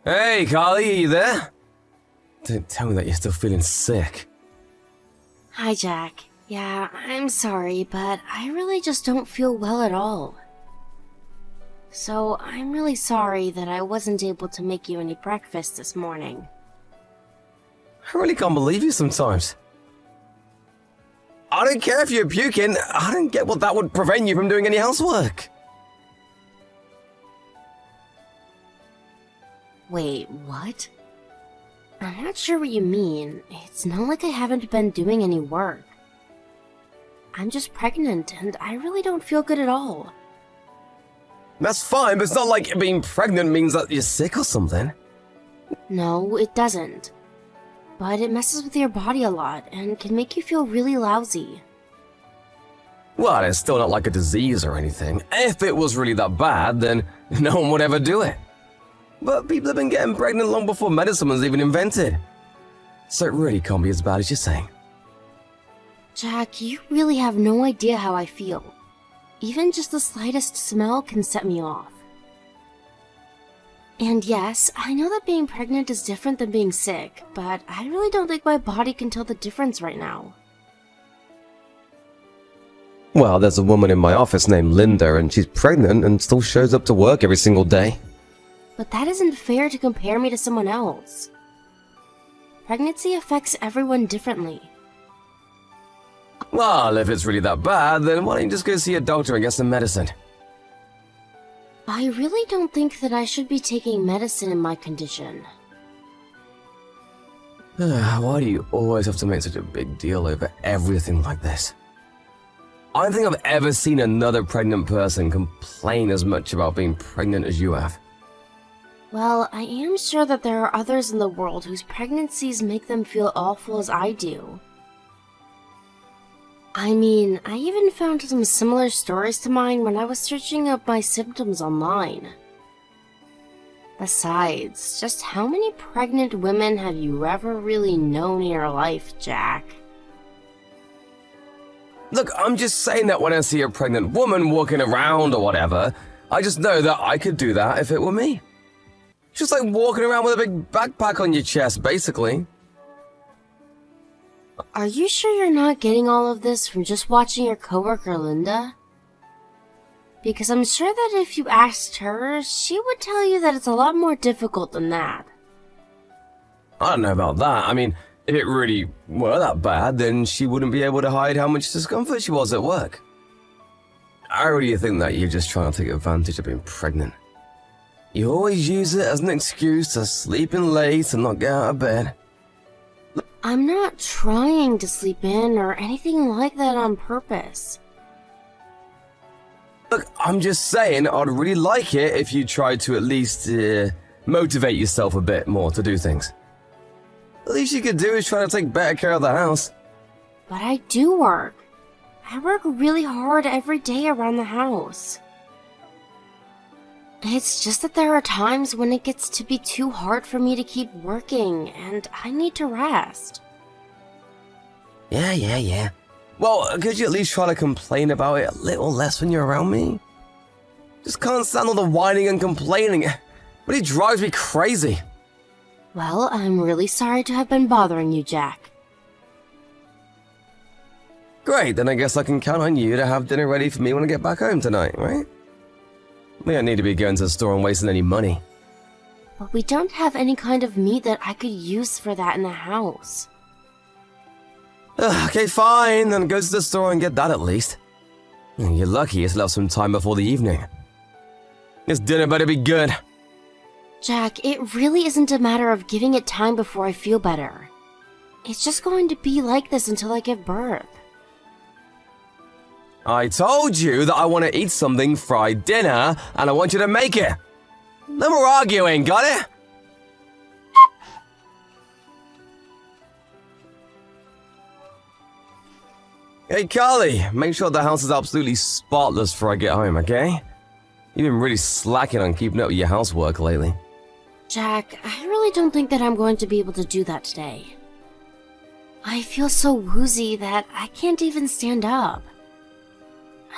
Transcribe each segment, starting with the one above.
Hey, Carly, are you there? Don't tell me that you're still feeling sick. Hi, Jack. Yeah, I'm sorry, but I really just don't feel well at all. So, I'm really sorry that I wasn't able to make you any breakfast this morning. I really can't believe you sometimes. I don't care if you're puking. I don't get what that would prevent you from doing any housework. Wait, what? I'm not sure what you mean. It's not like I haven't been doing any work. I'm just pregnant, and I really don't feel good at all. That's fine, but it's not like being pregnant means that you're sick or something. No, it doesn't. But it messes with your body a lot, and can make you feel really lousy. Well, it's still not like a disease or anything. If it was really that bad, then no one would ever do it. But people have been getting pregnant long before medicine was even invented. So it really can't be as bad as you're saying. Jack, you really have no idea how I feel. Even just the slightest smell can set me off. And yes, I know that being pregnant is different than being sick, but I really don't think my body can tell the difference right now. Well, there's a woman in my office named Linda, and she's pregnant and still shows up to work every single day. But that isn't fair to compare me to someone else. Pregnancy affects everyone differently. Well, if it's really that bad, then why don't you just go see a doctor and get some medicine? I really don't think that I should be taking medicine in my condition. Why do you always have to make such a big deal over everything like this? I don't think I've ever seen another pregnant person complain as much about being pregnant as you have. Well, I am sure that there are others in the world whose pregnancies make them feel awful as I do. I mean, I even found some similar stories to mine when I was searching up my symptoms online. Besides, just how many pregnant women have you ever really known in your life, Jack? Look, I'm just saying that when I see a pregnant woman walking around or whatever, I just know that I could do that if it were me. It's just like walking around with a big backpack on your chest, basically. Are you sure you're not getting all of this from just watching your coworker Linda? Because I'm sure that if you asked her, she would tell you that it's a lot more difficult than that. I don't know about that. I mean, if it really were that bad, then she wouldn't be able to hide how much discomfort she was at work. I really think that you're just trying to take advantage of being pregnant. You always use it as an excuse to sleep in late and not get out of bed. I'm not trying to sleep in or anything like that on purpose. Look, I'm just saying I'd really like it if you tried to at least motivate yourself a bit more to do things. The least you could do is try to take better care of the house. But I do work. I work really hard every day around the house. It's just that there are times when it gets to be too hard for me to keep working, and I need to rest. Yeah. Well, could you at least try to complain about it a little less when you're around me? Just can't stand all the whining and complaining, but it drives me crazy. Well, I'm really sorry to have been bothering you, Jack. Great, then I guess I can count on you to have dinner ready for me when I get back home tonight, right? We don't need to be going to the store and wasting any money. But we don't have any kind of meat that I could use for that in the house. Okay, fine, then go to the store and get that at least. You're lucky it's left some time before the evening. This dinner better be good. Jack, it really isn't a matter of giving it time before I feel better. It's just going to be like this until I give birth. I told you that I want to eat something fried dinner, and I want you to make it. No more arguing, got it? Hey, Carly, make sure the house is absolutely spotless before I get home, okay? You've been really slacking on keeping up with your housework lately. Jack, I really don't think that I'm going to be able to do that today. I feel so woozy that I can't even stand up.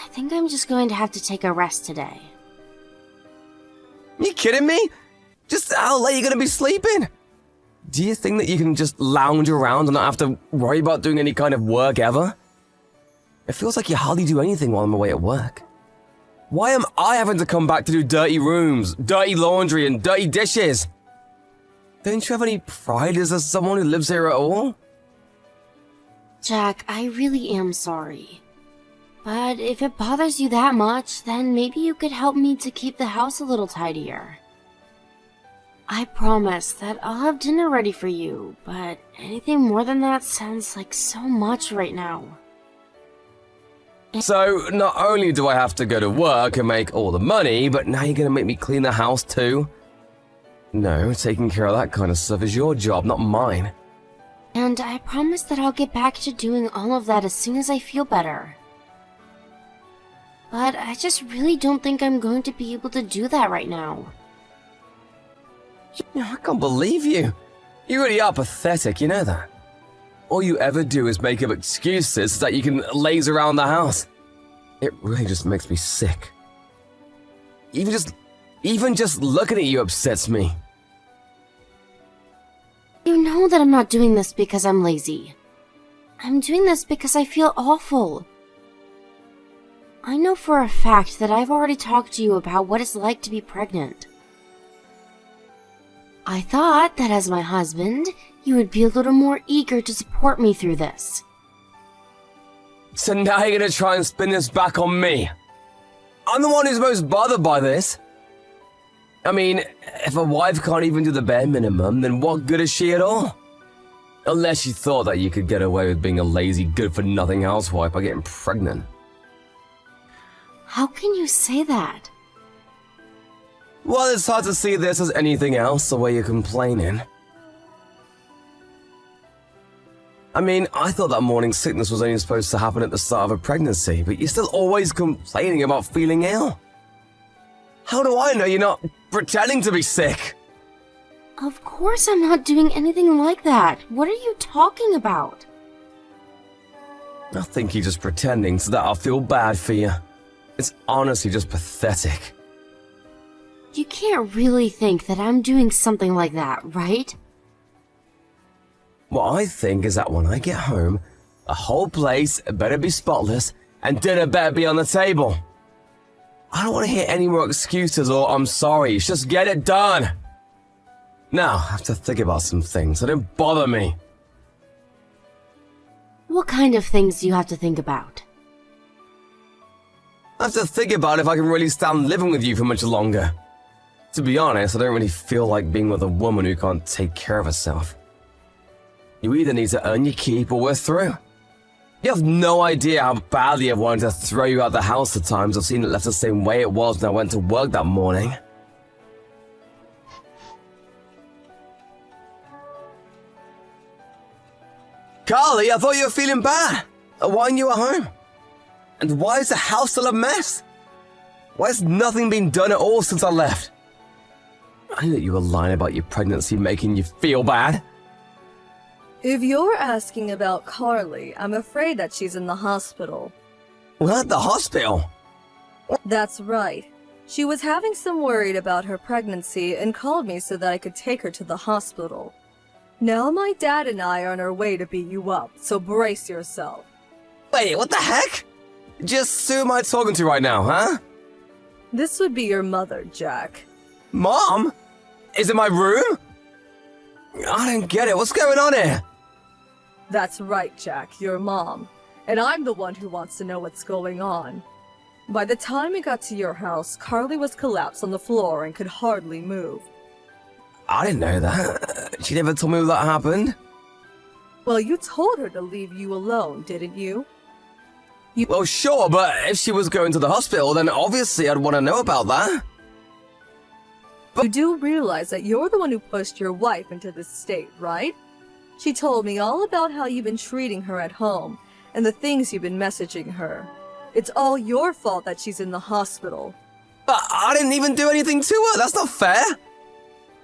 I think I'm just going to have to take a rest today. You kidding me? Just How late are you going to be sleeping? Do you think that you can just lounge around and not have to worry about doing any kind of work ever? It feels like you hardly do anything while I'm away at work. Why am I having to come back to do dirty rooms, dirty laundry, and dirty dishes? Don't you have any pride as someone who lives here at all? Jack, I really am sorry. But if it bothers you that much, then maybe you could help me to keep the house a little tidier. I promise that I'll have dinner ready for you, but anything more than that sounds like so much right now. So, not only do I have to go to work and make all the money, but now you're gonna make me clean the house too? No, taking care of that kind of stuff is your job, not mine. And I promise that I'll get back to doing all of that as soon as I feel better. But I just really don't think I'm going to be able to do that right now. I can't believe you. You really are pathetic, you know that. All you ever do is make up excuses so that you can laze around the house. It really just makes me sick. Even just looking at you upsets me. You know that I'm not doing this because I'm lazy. I'm doing this because I feel awful. I know for a fact that I've already talked to you about what it's like to be pregnant. I thought that as my husband, you would be a little more eager to support me through this. So now you're gonna try and spin this back on me. I'm the one who's most bothered by this. I mean, if a wife can't even do the bare minimum, then what good is she at all? Unless you thought that you could get away with being a lazy, good-for-nothing housewife by getting pregnant. How can you say that? Well, it's hard to see this as anything else, the way you're complaining. I mean, I thought that morning sickness was only supposed to happen at the start of a pregnancy, but you're still always complaining about feeling ill. How do I know you're not pretending to be sick? Of course I'm not doing anything like that. What are you talking about? I think you're just pretending so that I'll feel bad for you. It's honestly just pathetic. You can't really think that I'm doing something like that, right? What I think is that when I get home, the whole place better be spotless and dinner better be on the table. I don't want to hear any more excuses or I'm sorry, just get it done. Now, I have to think about some things, so don't bother me. What kind of things do you have to think about? I have to think about if I can really stand living with you for much longer. To be honest, I don't really feel like being with a woman who can't take care of herself. You either need to earn your keep or we're through. You have no idea how badly I've wanted to throw you out the house at times. I've seen it left the same way it was when I went to work that morning. Carly, I thought you were feeling bad. Why aren't you at home? And why is the house still a mess? Why has nothing been done at all since I left? I knew that you were lying about your pregnancy making you feel bad. If you're asking about Carly, I'm afraid that she's in the hospital. What? The hospital? That's right. She was having some worry about her pregnancy and called me so that I could take her to the hospital. Now my dad and I are on our way to beat you up, so brace yourself. Wait, what the heck? Just who am I talking to right now, huh? This would be your mother, Jack. Mom? Is it my room? I don't get it. What's going on here? That's right, Jack, your mom. And I'm the one who wants to know what's going on. By the time we got to your house, Carly was collapsed on the floor and could hardly move. I didn't know that. She never told me that happened. Well, you told her to leave you alone, didn't you? Well, sure, but if she was going to the hospital, then obviously I'd want to know about that. You do realize that you're the one who pushed your wife into this state, right? She told me all about how you've been treating her at home, and the things you've been messaging her. It's all your fault that she's in the hospital. But I didn't even do anything to her. That's not fair.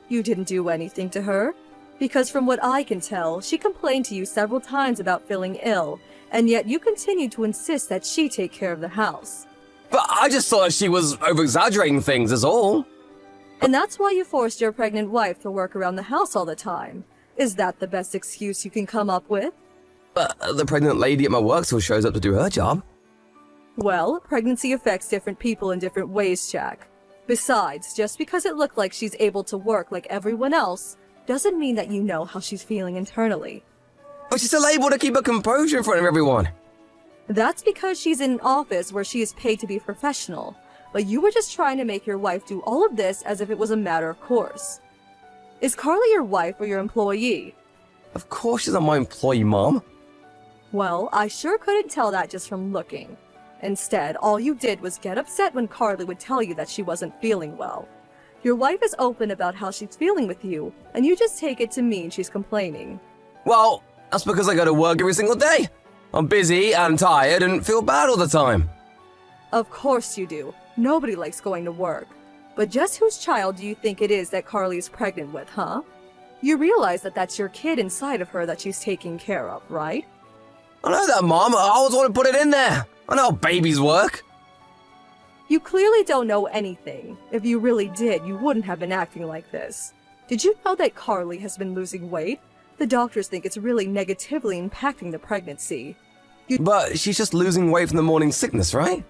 You didn't do anything to her? Because from what I can tell, she complained to you several times about feeling ill, and yet you continue to insist that she take care of the house. But I just thought she was over-exaggerating things, is all. And that's why you forced your pregnant wife to work around the house all the time. Is that the best excuse you can come up with? But the pregnant lady at my work still shows up to do her job. Well, pregnancy affects different people in different ways, Jack. Besides, just because it looked like she's able to work like everyone else, doesn't mean that you know how she's feeling internally. But she's still able to keep her composure in front of everyone. That's because she's in an office where she is paid to be professional, but you were just trying to make your wife do all of this as if it was a matter of course. Is Carly your wife or your employee? Of course she's not my employee, Mom. Well, I sure couldn't tell that just from looking. Instead, all you did was get upset when Carly would tell you that she wasn't feeling well. Your wife is open about how she's feeling with you, and you just take it to mean she's complaining. Well, that's because I go to work every single day. I'm busy and tired and feel bad all the time. Of course you do. Nobody likes going to work. But just whose child do you think it is that Carly is pregnant with, huh? You realize that that's your kid inside of her that she's taking care of, right? I know that, Mom. I always want to put it in there. I know how babies work. You clearly don't know anything. If you really did, you wouldn't have been acting like this. Did you know that Carly has been losing weight? The doctors think it's really negatively impacting the pregnancy. But she's just losing weight from the morning sickness, right?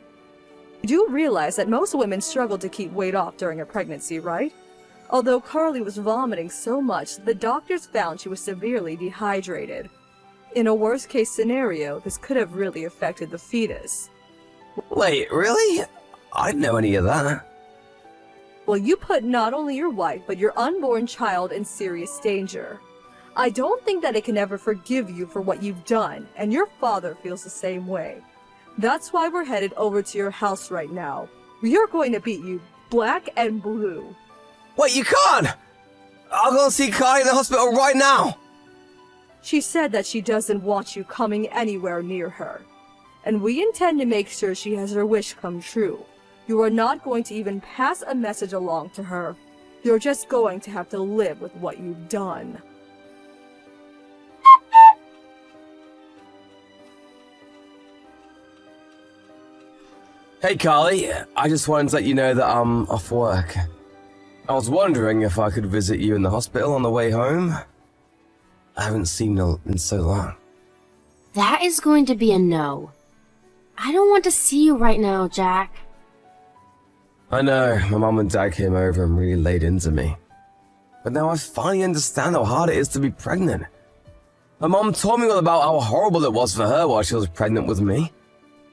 You do realize that most women struggle to keep weight off during a pregnancy, right? Although Carly was vomiting so much, the doctors found she was severely dehydrated. In a worst-case scenario, this could have really affected the fetus. Wait, really? I didn't know any of that. Well, you put not only your wife, but your unborn child in serious danger. I don't think that it can ever forgive you for what you've done, and your father feels the same way. That's why we're headed over to your house right now. We are going to beat you black and blue. Wait, you can't! I'll go and see Kai in the hospital right now! She said that she doesn't want you coming anywhere near her. And we intend to make sure she has her wish come true. You are not going to even pass a message along to her. You're just going to have to live with what you've done. Hey, Carly. I just wanted to let you know that I'm off work. I was wondering if I could visit you in the hospital on the way home. I haven't seen you in so long. That is going to be a no. I don't want to see you right now, Jack. I know, my mom and dad came over and really laid into me. But now I finally understand how hard it is to be pregnant. My mom told me all about how horrible it was for her while she was pregnant with me.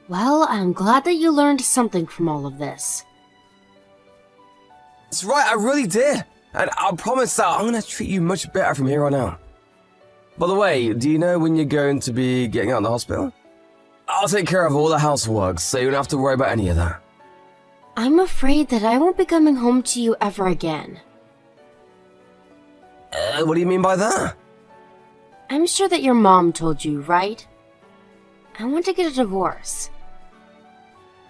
Well, I'm glad that you learned something from all of this. That's right, I really did. And I promise that I'm going to treat you much better from here on out. By the way, do you know when you're going to be getting out of the hospital? I'll take care of all the housework, so you don't have to worry about any of that. I'm afraid that I won't be coming home to you ever again. What do you mean by that? I'm sure that your mom told you, right? I want to get a divorce.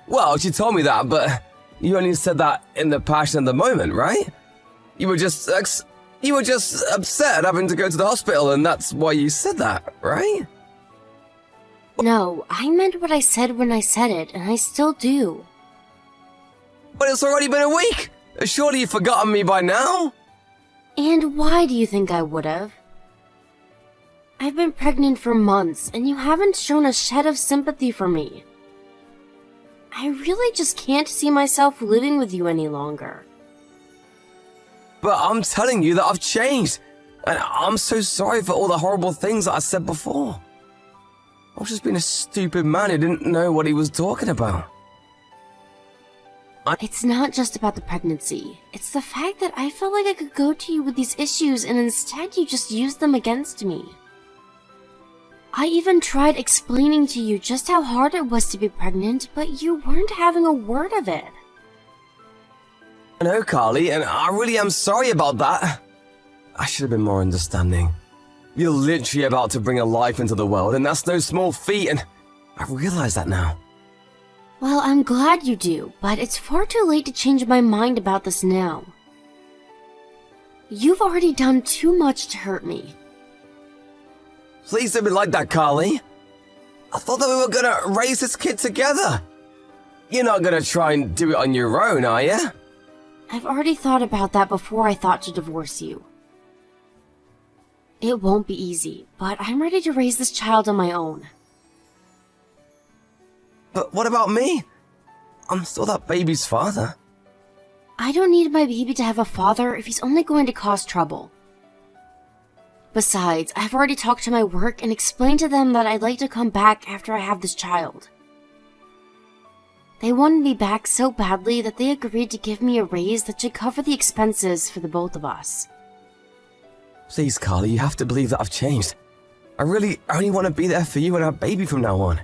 Well, she told me that, but you only said that in the passion of the moment, right? You were just upset having to go to the hospital, and that's why you said that, right? No, I meant what I said when I said it, and I still do. But it's already been a week! Surely you've forgotten me by now? And why do you think I would've? I've been pregnant for months, and you haven't shown a shed of sympathy for me. I really just can't see myself living with you any longer. But I'm telling you that I've changed, and I'm so sorry for all the horrible things that I said before. I was just being a stupid man who didn't know what he was talking about. It's not just about the pregnancy. It's the fact that I felt like I could go to you with these issues and instead you just used them against me. I even tried explaining to you just how hard it was to be pregnant, but you weren't having a word of it. I know, Carly, and I really am sorry about that. I should have been more understanding. You're literally about to bring a life into the world, and that's no small feat, and I realize that now. Well, I'm glad you do, but it's far too late to change my mind about this now. You've already done too much to hurt me. Please don't be like that, Carly. I thought that we were gonna raise this kid together. You're not gonna try and do it on your own, are you? I've already thought about that before I thought to divorce you. It won't be easy, but I'm ready to raise this child on my own. But what about me? I'm still that baby's father. I don't need my baby to have a father if he's only going to cause trouble. Besides, I've already talked to my work and explained to them that I'd like to come back after I have this child. They wanted me back so badly that they agreed to give me a raise that should cover the expenses for the both of us. Please, Carly, you have to believe that I've changed. I really only want to be there for you and our baby from now on.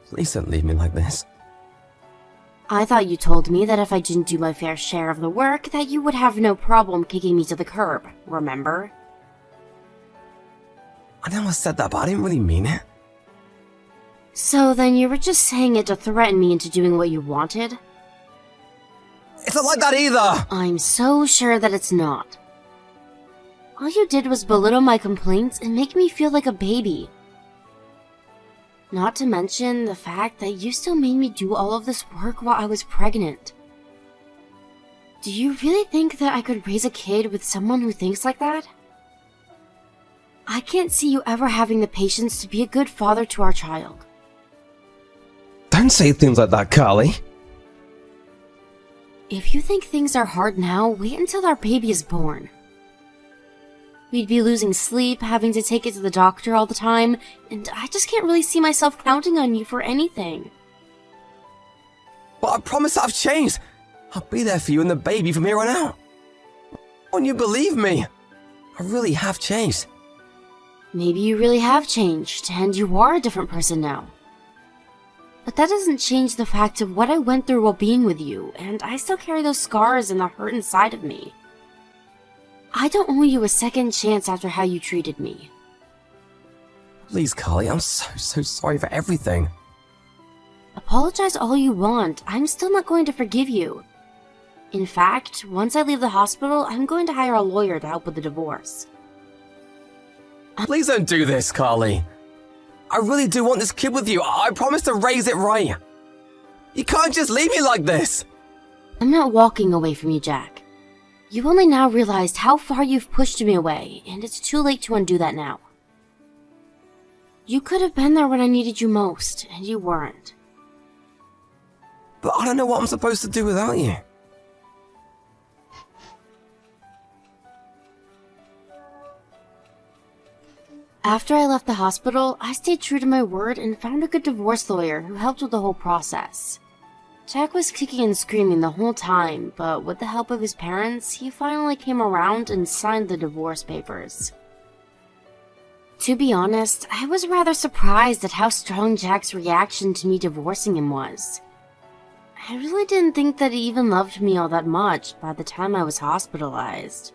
Please don't leave me like this. I thought you told me that if I didn't do my fair share of the work, that you would have no problem kicking me to the curb, remember? I know I said that, but I didn't really mean it. So then you were just saying it to threaten me into doing what you wanted? It's not like that either! I'm so sure that it's not. All you did was belittle my complaints and make me feel like a baby. Not to mention the fact that you still made me do all of this work while I was pregnant. Do you really think that I could raise a kid with someone who thinks like that? I can't see you ever having the patience to be a good father to our child. Don't say things like that, Carly. If you think things are hard now, wait until our baby is born. We'd be losing sleep, having to take it to the doctor all the time, and I just can't really see myself counting on you for anything. But I promise I've changed. I'll be there for you and the baby from here on out. Won't you believe me? I really have changed. Maybe you really have changed, and you are a different person now. But that doesn't change the fact of what I went through while being with you, and I still carry those scars and the hurt inside of me. I don't owe you a second chance after how you treated me. Please, Carly, I'm so sorry for everything. Apologize all you want, I'm still not going to forgive you. In fact, once I leave the hospital, I'm going to hire a lawyer to help with the divorce. Please don't do this, Carly. I really do want this kid with you. I promise to raise it right. You can't just leave me like this. I'm not walking away from you, Jack. You only now realized how far you've pushed me away, and it's too late to undo that now. You could have been there when I needed you most, and you weren't. But I don't know what I'm supposed to do without you. After I left the hospital, I stayed true to my word and found a good divorce lawyer who helped with the whole process. Jack was kicking and screaming the whole time, but with the help of his parents, he finally came around and signed the divorce papers. To be honest, I was rather surprised at how strong Jack's reaction to me divorcing him was. I really didn't think that he even loved me all that much by the time I was hospitalized.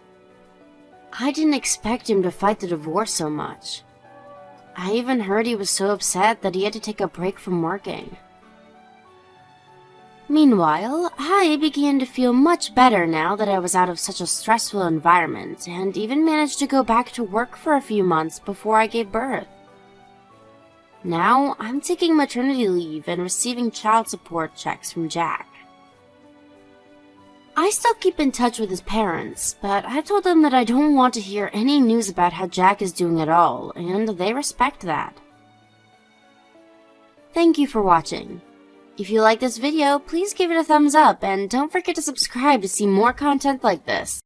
I didn't expect him to fight the divorce so much. I even heard he was so upset that he had to take a break from working. Meanwhile, I began to feel much better now that I was out of such a stressful environment, and even managed to go back to work for a few months before I gave birth. Now, I'm taking maternity leave and receiving child support checks from Jack. I still keep in touch with his parents, but I've told them that I don't want to hear any news about how Jack is doing at all, and they respect that. Thank you for watching. If you like this video, please give it a thumbs up and don't forget to subscribe to see more content like this.